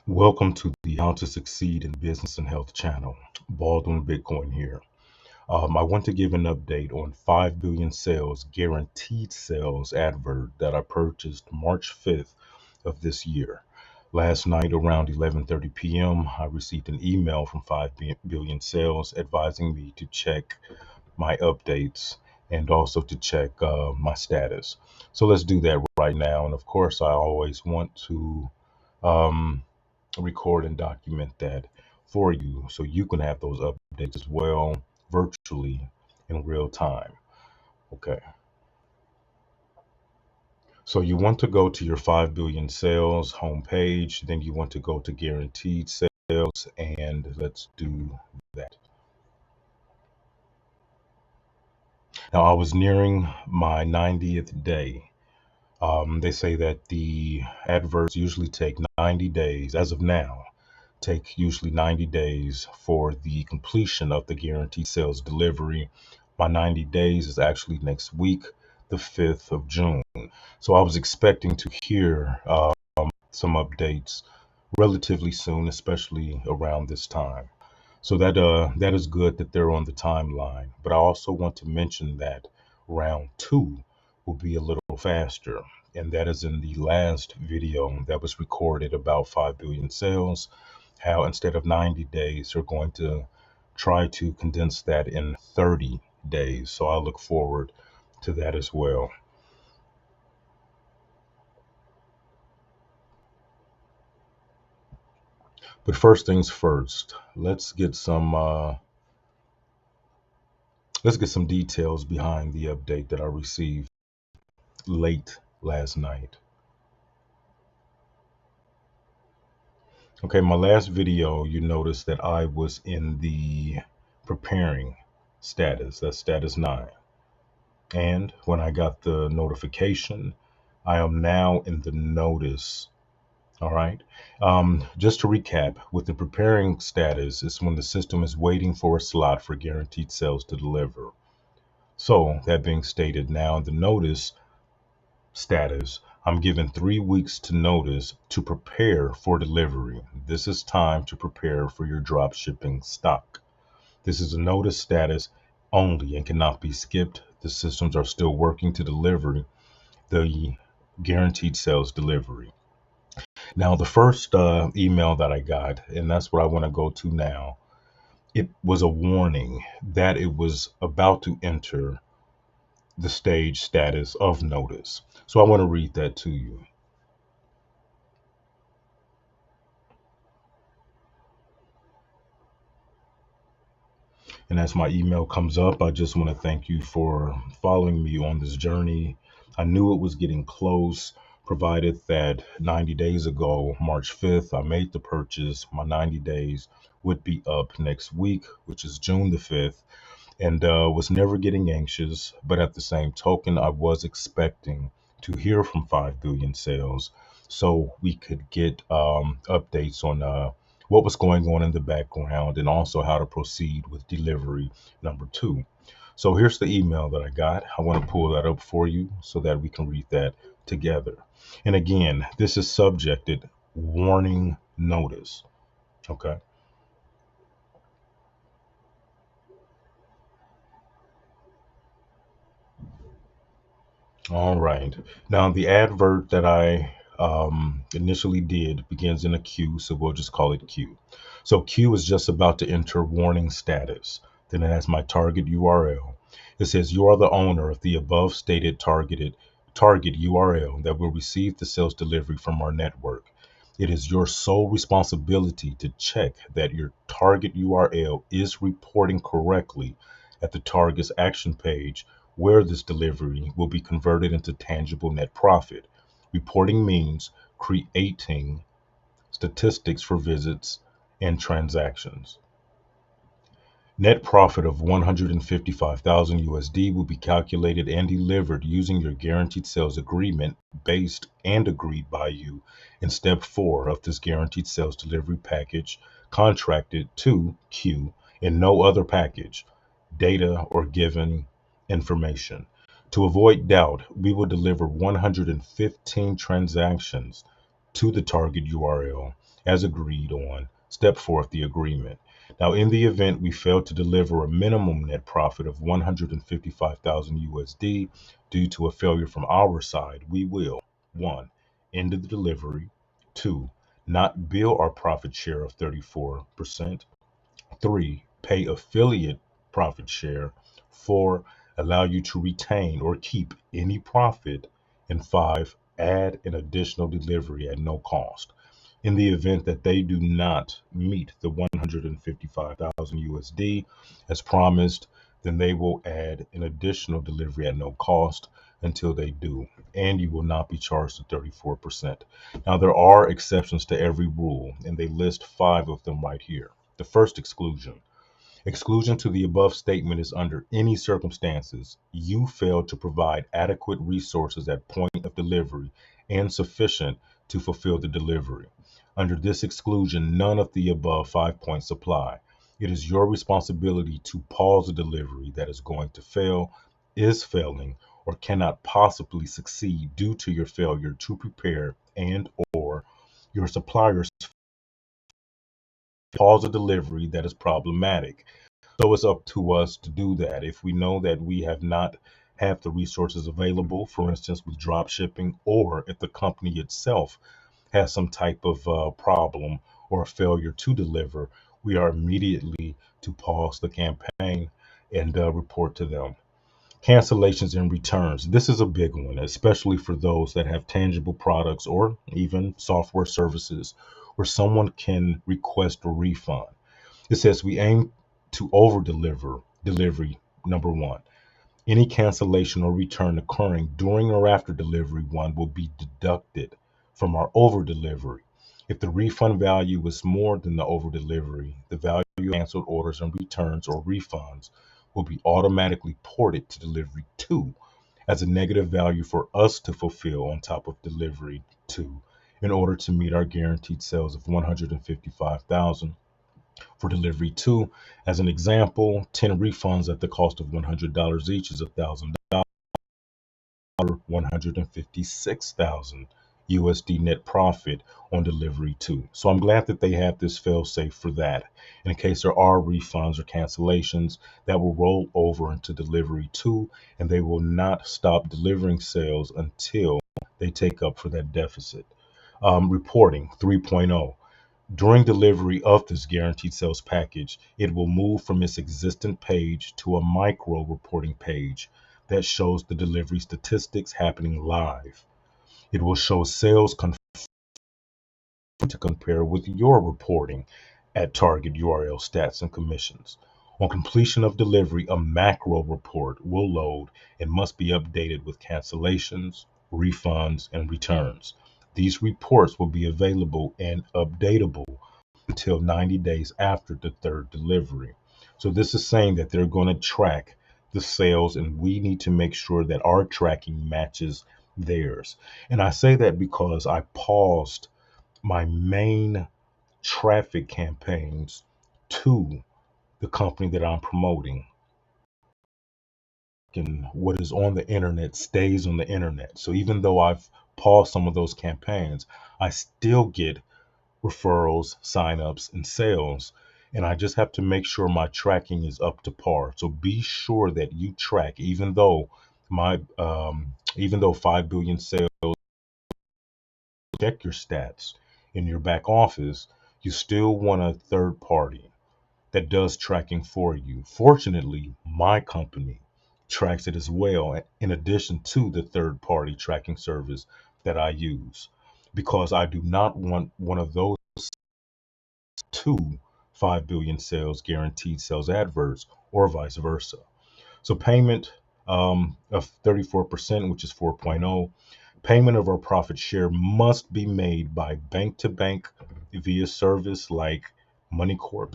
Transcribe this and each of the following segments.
Welcome to the How to Succeed in Business and Health channel. BaldwinBitcoin here. I want to give an update on 5 billion sales, guaranteed sales advert that I purchased March 5th of this year. Last night around 11:30 p.m., I received an email from 5 billion sales advising me to check my updates and also to check my status. So let's do that right now. And of course, I always want to um, record and document that for you so you can have those updates as well virtually in real time. Okay. So you want to go to your 5 billion sales homepage, then you want to go to guaranteed sales, and let's do that. Now, I was nearing my 90th day. They say that the adverts usually take 90 days, as of now, take usually 90 days for the completion of the guaranteed sales delivery. My 90 days is actually next week, the 5th of June. So I was expecting to hear some updates relatively soon, especially around this time. So that is good that they're on the timeline. But I also want to mention that round two will be a little faster. And that is in the last video that was recorded about 5 billion sales, how instead of 90 days, they're going to try to condense that in 30 days. So I look forward to that as well. But first things first, let's get some details behind the update that I received late last night. Okay, my last video, you noticed that I was in the preparing status, that's status 9. And when I got the notification, I am now in the notice. All right. Just to recap, with the preparing status, it's when the system is waiting for a slot for guaranteed sales to deliver. So, that being stated, now the notice status, I'm given 3 weeks to notice to prepare for delivery. This is time to prepare for your drop shipping stock. This is a notice status only and cannot be skipped. The systems are still working to deliver the guaranteed sales delivery. Now, the first email that I got, and that's what I want to go to now, it was a warning that it was about to enter the stage status of notice. So I want to read that to you. And as my email comes up, I just want to thank you for following me on this journey. I knew it was getting close, provided that 90 days ago, March 5th, I made the purchase. My 90 days would be up next week, which is June the 5th, and was never getting anxious. But at the same token, I was expecting to hear from 5 billion sales so we could get updates on what was going on in the background and also how to proceed with delivery number 2. So here's the email that I got. I want to pull that up for you so that we can read that together. And again, this is subjected warning notice. Okay. All right. Now, the advert that I initially did begins in a Q, so we'll just call it Q. So Q is just about to enter warning status. Then it has my target URL. It says you are the owner of the above stated target URL that will receive the sales delivery from our network. It is your sole responsibility to check that your target URL is reporting correctly at the target's action page where this delivery will be converted into tangible net profit. Reporting means creating statistics for visits and transactions. Net profit of 155,000 USD will be calculated and delivered using your guaranteed sales agreement based and agreed by you in step 4 of this guaranteed sales delivery package contracted to Q in no other package, data or given information. To avoid doubt, we will deliver 115 transactions to the target URL as agreed on. Step 4, the agreement. Now, in the event we fail to deliver a minimum net profit of 155,000 USD due to a failure from our side, we will 1. End the delivery, 2. Not bill our profit share of 34%, 3. Pay affiliate profit share, 4. Allow you to retain or keep any profit, and 5. Add an additional delivery at no cost. In the event that they do not meet the 155,000 USD as promised, then they will add an additional delivery at no cost until they do, and you will not be charged the 34%. Now, there are exceptions to every rule, and they list 5 of them right here. The first exclusion. Exclusion to the above statement is under any circumstances you fail to provide adequate resources at point of delivery and sufficient to fulfill the delivery. Under this exclusion, none of the above 5 points apply. It is your responsibility to pause a delivery that is going to fail, is failing, or cannot possibly succeed due to your failure to prepare and or your suppliers pause a delivery that is problematic. So it's up to us to do that. If we know that we have not have the resources available, for instance, with drop shipping, or if the company itself has some type of problem or a failure to deliver, we are immediately to pause the campaign and report to them. Cancellations and returns. This is a big one, especially for those that have tangible products or even software services where someone can request a refund. It says we aim to over deliver delivery number 1. Any cancellation or return occurring during or after delivery 1 will be deducted from our over delivery. If the refund value is more than the over delivery, the value of canceled orders and returns or refunds will be automatically ported to delivery 2 as a negative value for us to fulfill on top of delivery 2 in order to meet our guaranteed sales of 155,000. For delivery 2, as an example, 10 refunds at the cost of $100 each is $1,000, 156,000 USD net profit on delivery 2. So I'm glad that they have this fail safe for that. In case there are refunds or cancellations, that will roll over into delivery 2, and they will not stop delivering sales until they take up for that deficit. Reporting 3.0. During delivery of this guaranteed sales package, it will move from its existent page to a micro reporting page that shows the delivery statistics happening live. It will show sales to compare with your reporting at target URL stats and commissions. On completion of delivery, a macro report will load and must be updated with cancellations, refunds, and returns. These reports will be available and updatable until 90 days after the third delivery. So this is saying that they're going to track the sales, and we need to make sure that our tracking matches theirs. And I say that because I paused my main traffic campaigns to the company that I'm promoting. And what is on the internet stays on the internet. So even though I've paused some of those campaigns, I still get referrals, signups, and sales. And I just have to make sure my tracking is up to par. So be sure that you track, even though 5 billion sales, check your stats in your back office, you still want a third party that does tracking for you. Fortunately, my company tracks it as well, in addition to the third party tracking service that I use, because I do not want one of those two 5 billion sales guaranteed sales adverts or vice versa. So payment of 34%, which is 4.0, payment of our profit share must be made by bank to bank via service like MoneyCorp,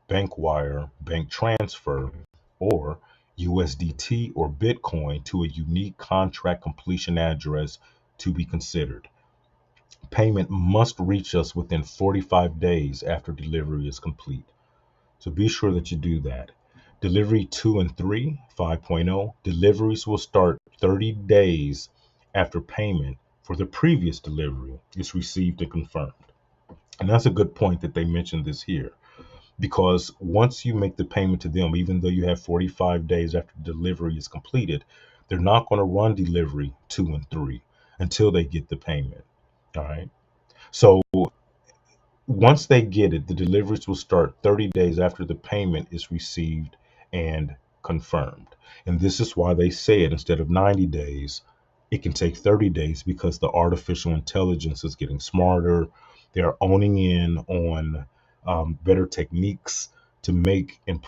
Bankwire, bank transfer, or USDT or Bitcoin to a unique contract completion address to be considered. Payment must reach us within 45 days after delivery is complete. So be sure that you do that. Delivery 2 and 3, 5.0, deliveries will start 30 days after payment for the previous delivery is received and confirmed. And that's a good point that they mentioned this here, because once you make the payment to them, even though you have 45 days after delivery is completed, they're not going to run delivery 2 and 3 until they get the payment. All right. So once they get it, the deliveries will start 30 days after the payment is received and confirmed. And this is why they say it instead of 90 days, it can take 30 days, because the artificial intelligence is getting smarter. They're owning in on better techniques to make and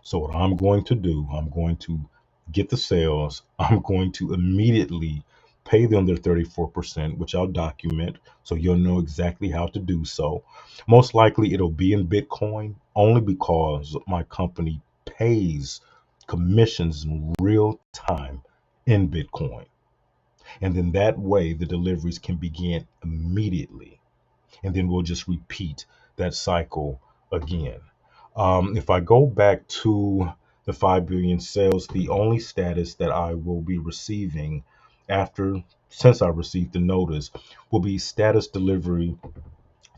so what I'm going to do, I'm going to get the sales. I'm going to immediately pay them their 34%, which I'll document so you'll know exactly how to do so. Most likely it'll be in Bitcoin, only because my company pays commissions in real time in Bitcoin. And then that way the deliveries can begin immediately. And then we'll just repeat that cycle again. If I go back to the 5 billion sales, the only status that I will be receiving since I received the notice, will be status delivery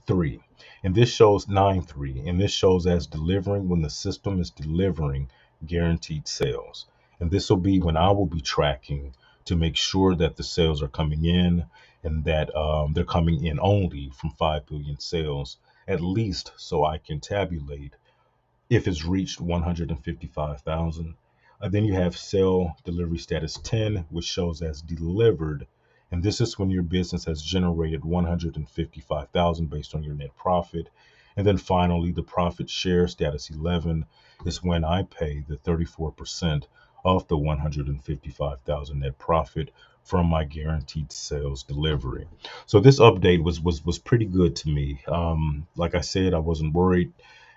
3. And this shows 9-3. And this shows as delivering when the system is delivering guaranteed sales. And this will be when I will be tracking to make sure that the sales are coming in, and that they're coming in only from 5 billion sales, at least so I can tabulate if it's reached 155,000. Then you have sale delivery status 10, which shows as delivered. And this is when your business has generated 155,000 based on your net profit. And then finally, the profit share status 11 is when I pay the 34% of the 155,000 net profit from my guaranteed sales delivery. So this update was pretty good to me. Like I said, I wasn't worried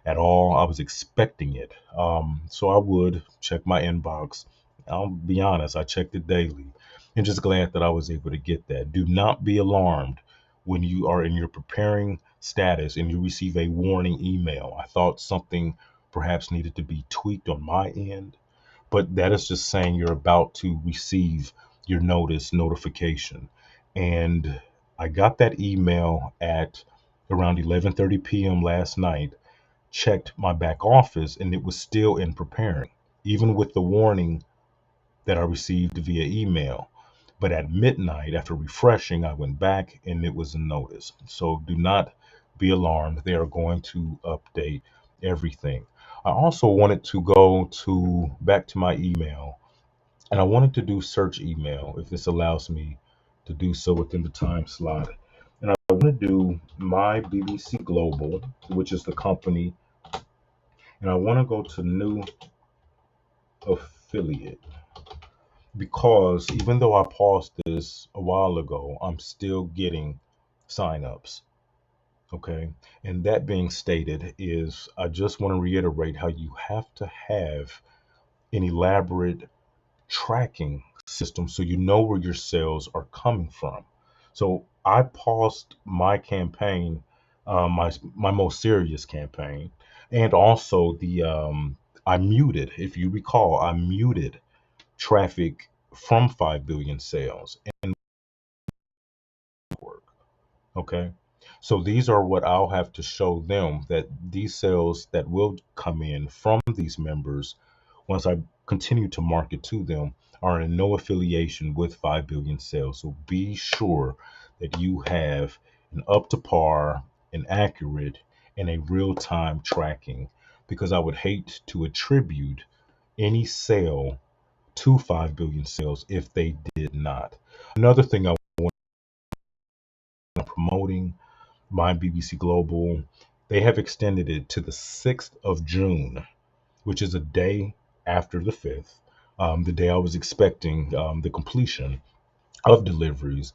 at all. I was expecting it. So I would check my inbox. I'll be honest, I checked it daily, and just glad that I was able to get that. Do not be alarmed when you are in your preparing status and you receive a warning email. I thought something perhaps needed to be tweaked on my end, but that is just saying you're about to receive your notification. And I got that email at around 11:30 p.m. last night, checked my back office, and it was still in preparing, even with the warning that I received via email. But at midnight, after refreshing, I went back and it was a notice. So do not be alarmed. They are going to update everything. I also wanted to go back to my email, and I wanted to do search email if this allows me to do so within the time slot. And I want to do my BBC Global, which is the company, and I want to go to new affiliate, because even though I paused this a while ago, I'm still getting signups. Okay. And that being stated, is I just want to reiterate how you have to have an elaborate tracking system so you know where your sales are coming from. So I paused my campaign, my most serious campaign, and also the I muted. If you recall, I muted traffic from 5 billion sales and work. Okay. So these are what I'll have to show them, that these sales that will come in from these members, once I continue to market to them, are in no affiliation with 5 billion sales. So be sure that you have an up to par, an accurate, and a real time tracking, because I would hate to attribute any sale to 5 billion sales if they did not. Another thing I want to promoting my BBC Global, they have extended it to the 6th of June, which is a day after the 5th, the day I was expecting the completion of deliveries.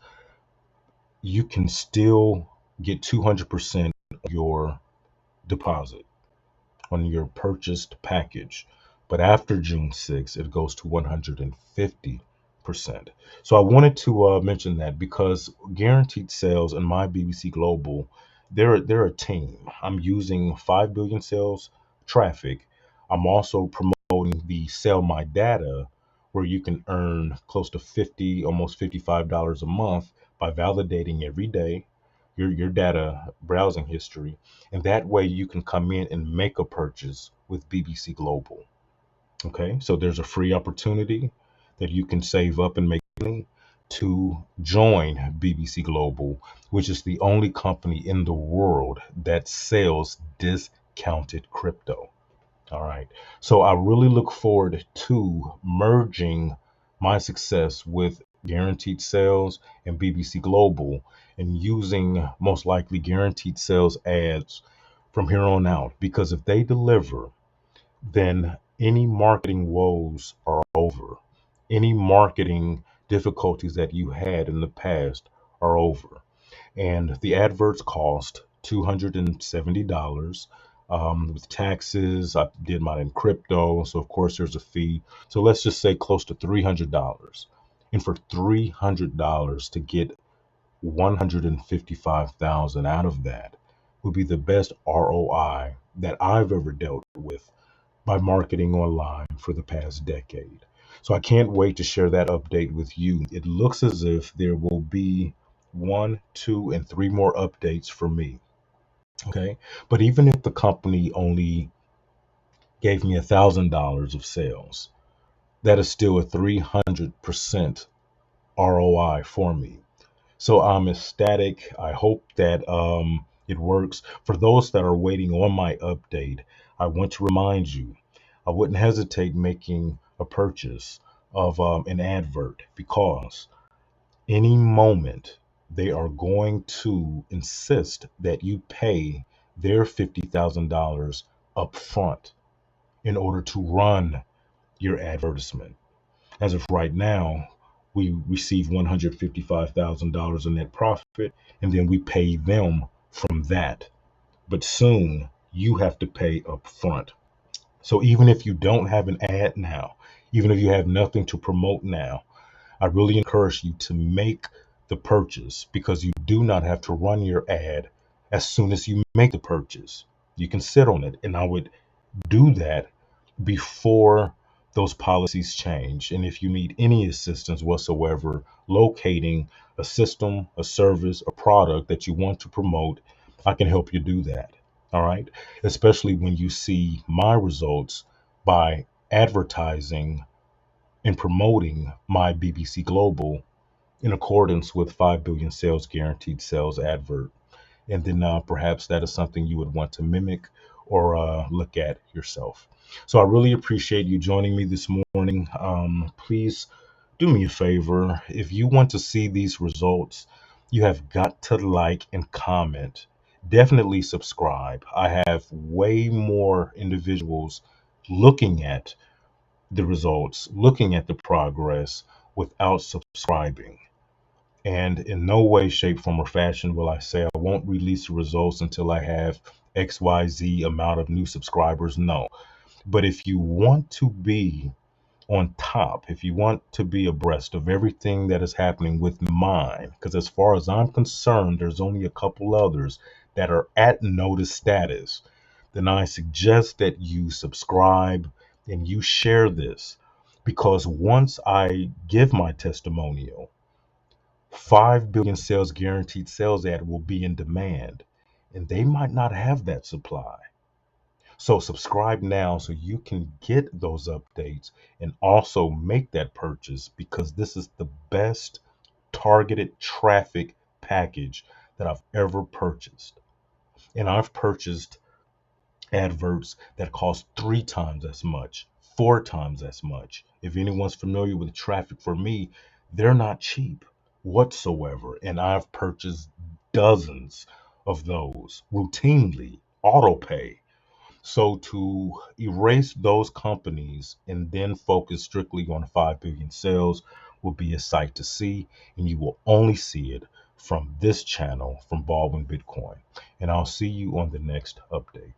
You can still get 200% of your deposit on your purchased package. But after June 6th, it goes to 150%. So I wanted to mention that, because guaranteed sales and my BBC Global, they're a team. I'm using 5 billion sales traffic. I'm also promoting the Sell My Data, where you can earn close to 50, almost $55 a month by validating every day your data browsing history. And that way you can come in and make a purchase with BBC Global. Okay, so there's a free opportunity that you can save up and make money to join BBC Global, which is the only company in the world that sells discounted crypto. All right. So I really look forward to merging my success with Guaranteed Sales and BBC Global and using most likely Guaranteed Sales ads from here on out. Because if they deliver, then any marketing woes are over. Any marketing difficulties that you had in the past are over. And the adverts cost $270. With taxes, I did mine in crypto, so of course there's a fee. So let's just say close to $300. And for $300 to get 155,000 out of that would be the best ROI that I've ever dealt with by marketing online for the past decade. So I can't wait to share that update with you. It looks as if there will be one, two, and three more updates for me. Okay. But even if the company only gave me $1,000 of sales, that is still a 300% ROI for me. So I'm ecstatic. I hope that it works. For those that are waiting on my update, I want to remind you, I wouldn't hesitate making a purchase of an advert because any moment they are going to insist that you pay their $50,000 up front in order to run your advertisement. As of right now, we receive $155,000 in net profit, and then we pay them from that. But soon, you have to pay up front. So even if you don't have an ad now, even if you have nothing to promote now, I really encourage you to make the purchase because you do not have to run your ad as soon as you make the purchase. You can sit on it, and I would do that before those policies change. And if you need any assistance whatsoever locating a system, a service, a product that you want to promote, I can help you do that. All right. Especially when you see my results by advertising and promoting my BBC Global in accordance with 5 billion sales guaranteed sales advert. And then perhaps that is something you would want to mimic or look at yourself. So I really appreciate you joining me this morning. Please do me a favor. If you want to see these results, you have got to like and comment. Definitely subscribe. I have way more individuals looking at the results, looking at the progress without subscribing. And in no way, shape, form, or fashion will I say I won't release the results until I have XYZ amount of new subscribers. No. But if you want to be on top, if you want to be abreast of everything that is happening with mine, because as far as I'm concerned, there's only a couple others that are at notice status, then I suggest that you subscribe and you share this. Because once I give my testimonial, 5 billion sales guaranteed sales ad will be in demand, and they might not have that supply. So subscribe now so you can get those updates and also make that purchase because this is the best targeted traffic package that I've ever purchased. And I've purchased adverts that cost 3 times as much, 4 times as much. If anyone's familiar with traffic for me, they're not cheap whatsoever. And I've purchased dozens of those routinely, auto pay. So to erase those companies and then focus strictly on 5 billion sales will be a sight to see, and you will only see it from this channel from Baldwin Bitcoin. And I'll see you on the next update.